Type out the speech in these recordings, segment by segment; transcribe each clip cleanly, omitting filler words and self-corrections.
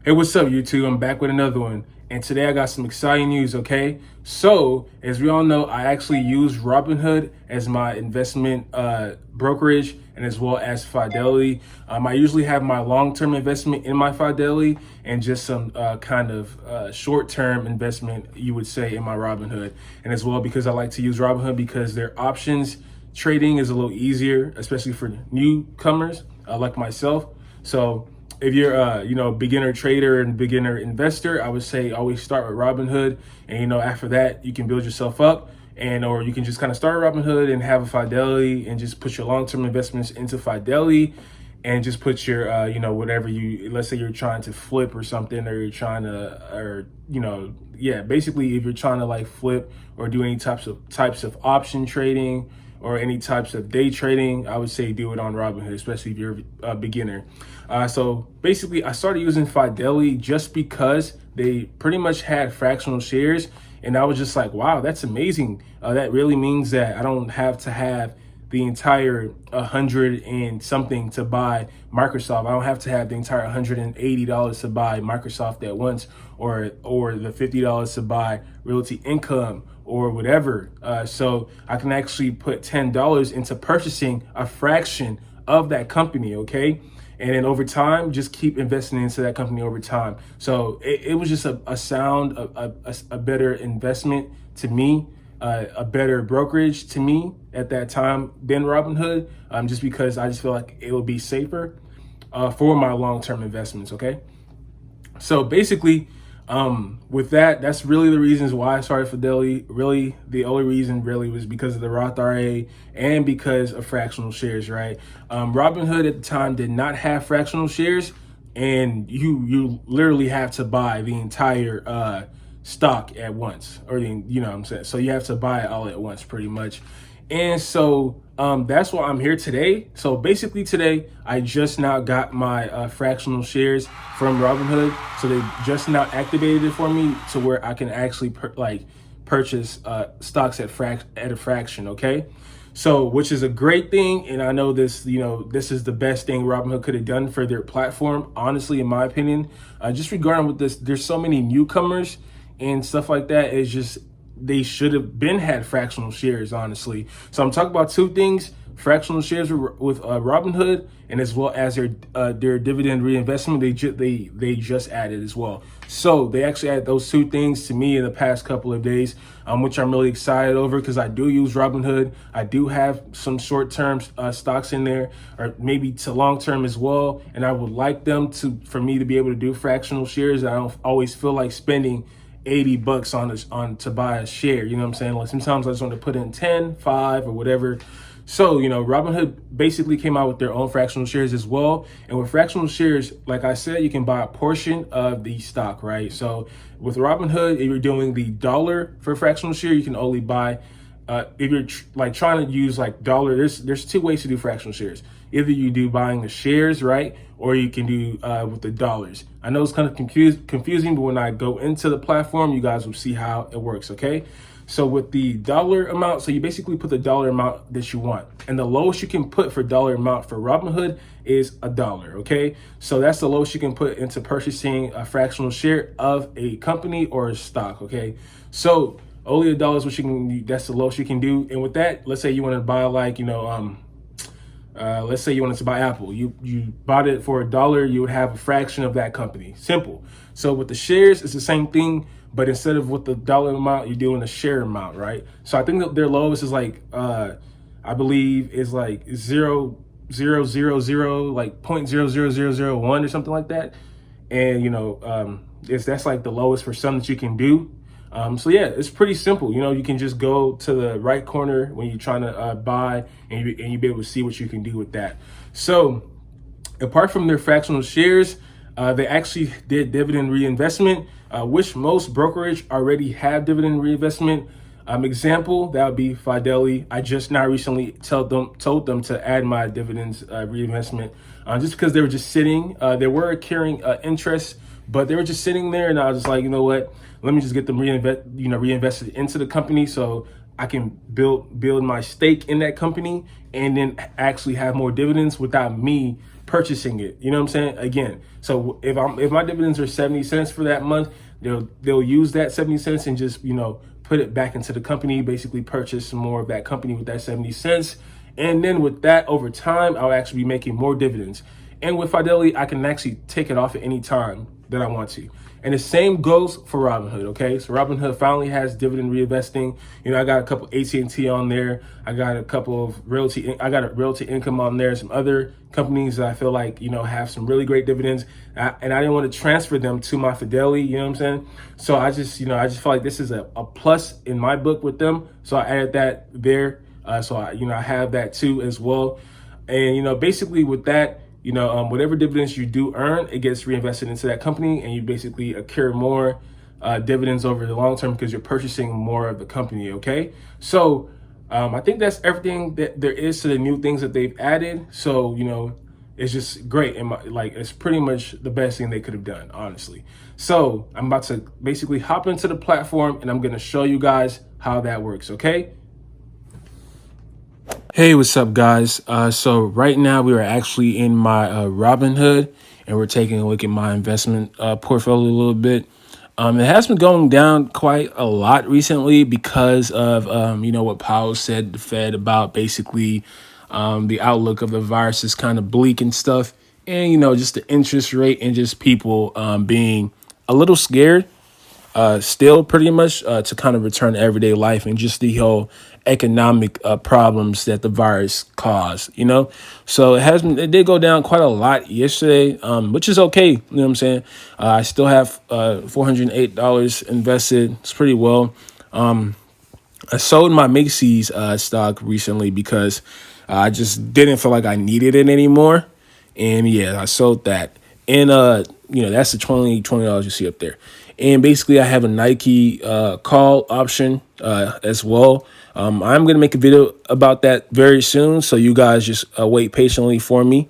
Hey, what's up, YouTube? I'm back with another one. And today I got some exciting news, okay? So, as we all know, I actually use Robinhood as my investment brokerage and as well as Fidelity. I usually have my long-term investment in my Fidelity and just some kind of short-term investment, you would say, in my Robinhood. And as well, because I like to use Robinhood because their options trading is a little easier, especially for newcomers like myself. So, if you're beginner trader and beginner investor, I would say always start with Robinhood, and after that you can build yourself up, and or you can just kind of start Robinhood and have a Fidelity and just put your long-term investments into Fidelity and just put your whatever you, let's say you're trying to flip or something, or you're trying to, or basically if you're trying to like flip or do any types of option trading or any types of day trading, I would say do it on Robinhood, especially if you're a beginner. So basically, I started using Fidelity just because they pretty much had fractional shares, and I was just like, wow, that's amazing. That really means that I don't have to have the entire 100 and something to buy Microsoft. I don't have to have the entire $180 to buy Microsoft at once, or the $50 to buy Realty Income or whatever. So I can actually put $10 into purchasing a fraction of that company, okay? And then over time, just keep investing into that company over time. So it was just a better investment to me, a better brokerage to me at that time than Robinhood, just because I just feel like it would be safer for my long-term investments, okay? So basically, with that's really the reasons why I started Fidelity. Really, the only reason really was because of the Roth IRA and because of fractional shares, right? Robinhood at the time did not have fractional shares, and you literally have to buy the entire stock at once, or what I'm saying. So you have to buy it all at once, pretty much. And so that's why I'm here today. So basically today, I just now got my fractional shares from Robinhood. So they just now activated it for me to where I can actually purchase stocks at a fraction, okay? So, which is a great thing. And I know this, this is the best thing Robinhood could have done for their platform, honestly, in my opinion. Just regarding with this, there's so many newcomers and stuff like that. It's just, they should have been had fractional shares, honestly. So I'm talking about two things: fractional shares with Robinhood, and as well as their dividend reinvestment. They just added as well. So they actually added those two things to me in the past couple of days, which I'm really excited over because I do use Robinhood. I do have some short-term stocks in there, or maybe to long-term as well, and I would like them for me to be able to do fractional shares. I don't always feel like spending $80 on to buy a share, you know what I'm saying? Like sometimes I just want to put in 10, 5 or whatever. So, Robinhood basically came out with their own fractional shares as well. And with fractional shares, like I said, you can buy a portion of the stock, right? So with Robinhood, if you're doing the dollar for fractional share, you can only buy, if you're trying to use like dollar, there's two ways to do fractional shares. Either you do buying the shares, right? Or you can do with the dollars. I know it's kind of confusing, but when I go into the platform, you guys will see how it works, okay? So with the dollar amount, so you basically put the dollar amount that you want. And the lowest you can put for dollar amount for Robinhood is $1, okay? So that's the lowest you can put into purchasing a fractional share of a company or a stock, okay? So only $1 is what you can, that's the lowest you can do. And with that, let's say you want to buy let's say you wanted to buy Apple. You bought it for $1, you would have a fraction of that company. Simple. So with the shares, it's the same thing, but instead of with the dollar amount, you're doing a share amount, right? So I think that their lowest is like, I believe is like 0.00001 or something like that. And that's like the lowest for some that you can do. So yeah, it's pretty simple. You can just go to the right corner when you're trying to buy, and you be able to see what you can do with that. So apart from their fractional shares, they actually did dividend reinvestment, which most brokerage already have dividend reinvestment. Example, that would be Fidelity. I just now recently told them to add my dividends reinvestment, just because they were just sitting. They were carrying interest, but they were just sitting there, and I was just like, you know what? Let me just get them reinvested into the company, so I can build my stake in that company, and then actually have more dividends without me purchasing it. You know what I'm saying? Again, so if my dividends are 70 cents for that month, they'll use that 70 cents and just, put it back into the company, basically purchase some more of that company with that 70 cents. And then with that, over time, I'll actually be making more dividends. And with Fidelity, I can actually take it off at any time that I want to. And the same goes for Robinhood, okay? So Robinhood finally has dividend reinvesting. I got a couple AT&T on there. I got a couple of I got a realty income on there. Some other companies that I feel like, have some really great dividends. And I didn't want to transfer them to my Fidelity, you know what I'm saying? So I just feel like this is a plus in my book with them. So I added that there. So I have that too as well. And, basically with that, whatever dividends you do earn, it gets reinvested into that company, and you basically accrue more dividends over the long term because you're purchasing more of the company. Okay, so I think that's everything that there is to the new things that they've added. So it's just great, and it's pretty much the best thing they could have done, honestly. So I'm about to basically hop into the platform, and I'm going to show you guys how that works. Okay. Hey, what's up, guys? So right now we are actually in my Robinhood, and we're taking a look at my investment portfolio a little bit. It has been going down quite a lot recently because of what Powell said, the Fed, about basically the outlook of the virus is kind of bleak and stuff, and just the interest rate and just people being a little scared. Still pretty much to kind of return to everyday life and just the whole economic problems that the virus caused, So it did go down quite a lot yesterday, which is okay. You know what I'm saying? I still have $408 invested. It's pretty well. I sold my Macy's stock recently because I just didn't feel like I needed it anymore. And yeah, I sold that. And that's the $20 you see up there. And basically I have a Nike call option as well. I'm going to make a video about that very soon. So you guys just wait patiently for me.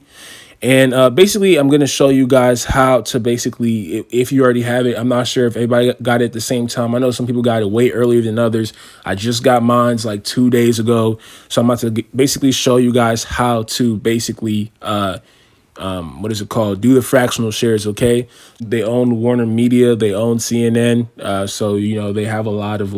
And basically, I'm going to show you guys how to basically, if you already have it, I'm not sure if everybody got it at the same time. I know some people got it way earlier than others. I just got mine like 2 days ago. So I'm about to basically show you guys how to basically, what is it called? Do the fractional shares, okay? They own Warner Media. They own CNN. So, they have a lot of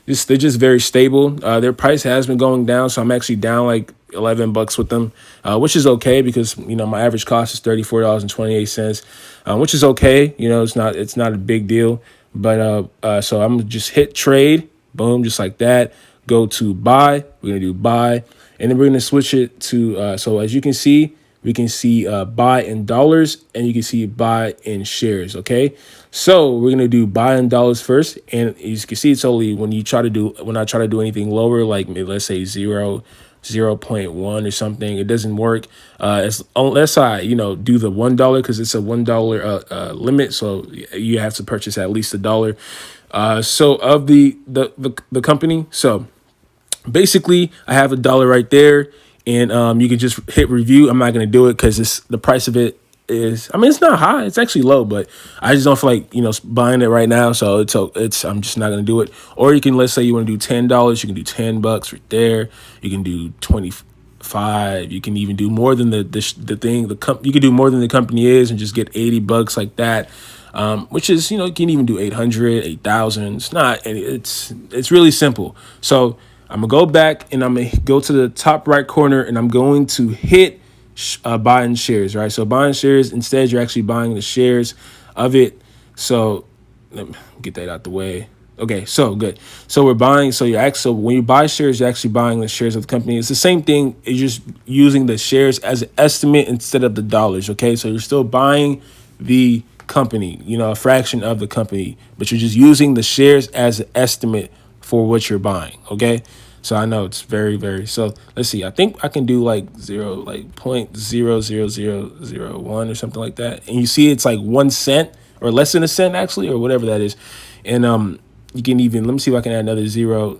they're just very stable. Their price has been going down, so I'm actually down like $11 with them, which is okay because my average cost is $34.28, which is okay. It's not a big deal. But so I'm gonna just hit trade, boom, just like that. Go to buy. We're gonna do buy, and then we're gonna switch it to. So as you can see, we can see buy in dollars, and you can see buy in shares. Okay, so we're gonna do buy in dollars first, and as you can see, it's only when I try to do anything lower, like let's say 0.1 or something, it doesn't work. Unless I do the $1 because it's a $1 limit, so you have to purchase at least $1. So of the company, so basically I have $1 right there. And you can just hit review. I'm not going to do it because the price of it is, it's not high. It's actually low, but I just don't feel like, buying it right now. So I'm just not going to do it. Or you can, let's say you want to do $10. You can do $10 right there. You can do 25. You can even do more than you can do more than the company is and just get $80 like that. Which is, you can even do 800, 8,000. It's not, and it's really simple. So I'm going to go back and I'm going to go to the top right corner and I'm going to hit buying shares, right? So buying shares, instead you're actually buying the shares of it. So let me get that out the way. Okay, so good. So we're buying, so when you buy shares, you're actually buying the shares of the company. It's the same thing. You're just using the shares as an estimate instead of the dollars, okay? So you're still buying the company, a fraction of the company, but you're just using the shares as an estimate for what you're buying, okay? So I know it's very, very, so let's see. I think I can do like 0.00001 or something like that. And you see it's like 1 cent or less than a cent actually, or whatever that is. And you can even, let me see if I can add another zero.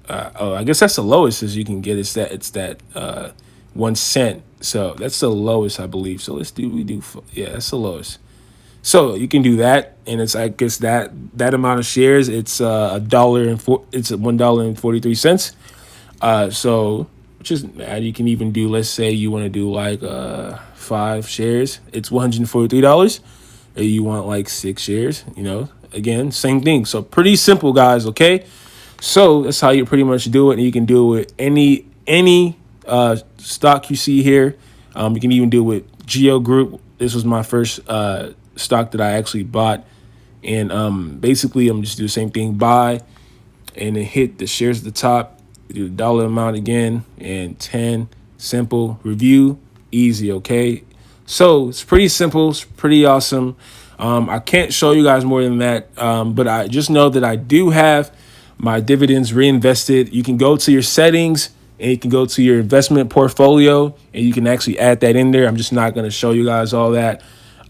I guess that's the lowest as you can get. It's that 1 cent. So that's the lowest, I believe. So that's the lowest. So you can do that, and it's, I guess, that amount of shares. It's $1.43. So which is bad. You can even do, let's say you want to do like 5 shares, it's $143. Or you want like 6 shares, again, same thing. So pretty simple, guys. Okay, so that's how you pretty much do it. And you can do it with any stock you see here. You can even do it with Geo Group. This was my first stock that I actually bought. And basically, I'm just do the same thing, buy, and then hit the shares at the top, do the dollar amount again, and 10, simple, review, easy, okay? So it's pretty simple, it's pretty awesome. I can't show you guys more than that, but I just know that I do have my dividends reinvested. You can go to your settings, and you can go to your investment portfolio, and you can actually add that in there. I'm just not going to show you guys all that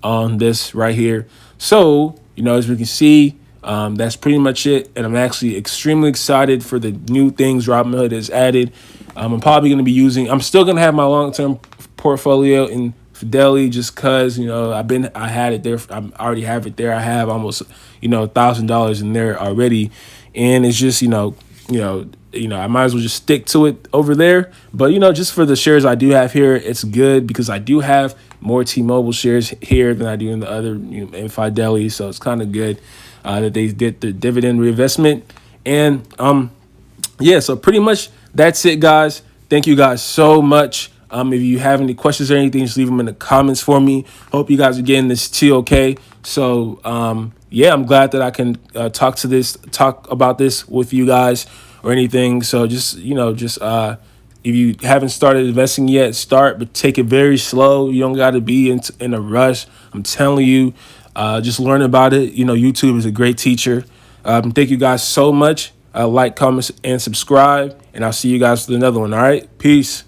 on this right here. So, as we can see, that's pretty much it. And I'm actually extremely excited for the new things Robinhood has added. I'm probably going to be I'm still going to have my long-term portfolio in Fidelity just because, I had it there. I already have it there. I have almost, $1,000 in there already. And it's just, I might as well just stick to it over there. But, just for the shares I do have here, it's good because I do have more T-Mobile shares here than I do in the other, in Fidelity. So it's kind of good that they did the dividend reinvestment. And yeah, so pretty much that's it, guys. Thank you guys so much. If you have any questions or anything, just leave them in the comments for me. Hope you guys are getting this too, okay? So yeah, I'm glad that I can talk about this with you guys or anything. So just if you haven't started investing yet, start, but take it very slow. You don't got to be in a rush. I'm telling you, just learn about it. YouTube is a great teacher. Thank you guys so much. Like, comment, and subscribe, and I'll see you guys with another one. All right, peace.